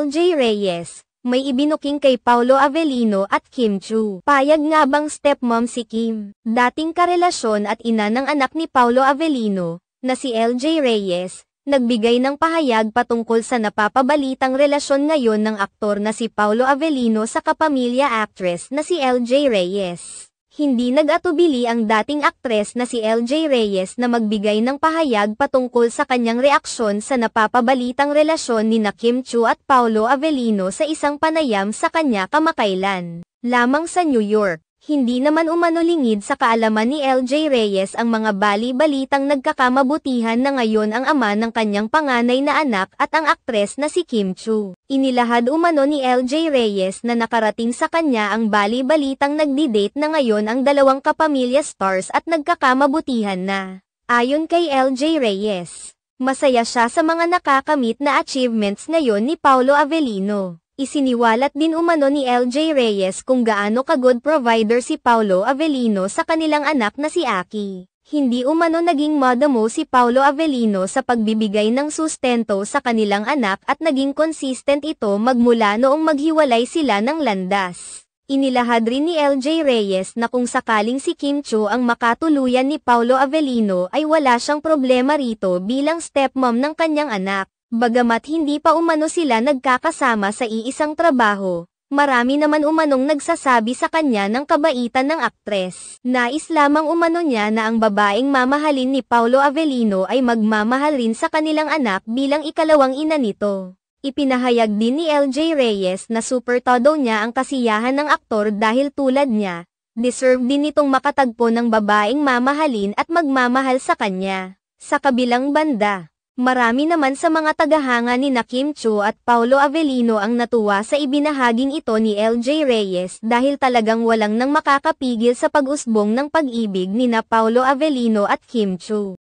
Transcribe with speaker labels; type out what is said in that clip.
Speaker 1: LJ Reyes, may ibinuking kay Paolo Avellino at Kim Chiu. Payag nga bang stepmom si Kim? Dating karelasyon at ina ng anak ni Paolo Avellino, na si LJ Reyes, nagbigay ng pahayag patungkol sa napapabalitang relasyon ngayon ng aktor na si Paolo Avellino sa kapamilya actress na si LJ Reyes. Hindi nag-atubili ang dating aktres na si LJ Reyes na magbigay ng pahayag patungkol sa kanyang reaksyon sa napapabalitang relasyon ni Kim Chiu at Paolo Avellino sa isang panayam sa kanya kamakailan lamang sa New York. Hindi naman umano lingid sa kaalaman ni LJ Reyes ang mga bali-balitang nagkakamabutihan na ngayon ang ama ng kanyang panganay na anak at ang aktres na si Kim Chiu. Inilahad umano ni LJ Reyes na nakarating sa kanya ang bali-balitang nagdi-date na ngayon ang dalawang kapamilya stars at nagkakamabutihan na. Ayon kay LJ Reyes, masaya siya sa mga nakakamit na achievements ngayon ni Paolo Avellino. Isiniwalat din umano ni LJ Reyes kung gaano ka-good provider si Paolo Avellino sa kanilang anak na si Aki. Hindi umano naging madamo si Paolo Avellino sa pagbibigay ng sustento sa kanilang anak at naging consistent ito magmula noong maghiwalay sila ng landas. Inilahad rin ni LJ Reyes na kung sakaling si Kim Chiu ang makatuluyan ni Paolo Avellino ay wala siyang problema rito bilang stepmom ng kanyang anak. Bagamat hindi pa umano sila nagkakasama sa iisang trabaho, marami naman umanong nagsasabi sa kanya ng kabaitan ng aktres. Nais lamang umano niya na ang babaeng mamahalin ni Paolo Avellino ay magmamahal rin sa kanilang anak bilang ikalawang ina nito. Ipinahayag din ni LJ Reyes na super todo niya ang kasiyahan ng aktor dahil tulad niya, deserve din itong makatagpo ng babaeng mamahalin at magmamahal sa kanya. Sa kabilang banda, marami naman sa mga tagahanga ni Kim Chiu at Paolo Avellino ang natuwa sa ibinahaging ito ni LJ Reyes dahil talagang walang nang makakapigil sa pag-usbong ng pag-ibig ni Paolo Avellino at Kim Chiu.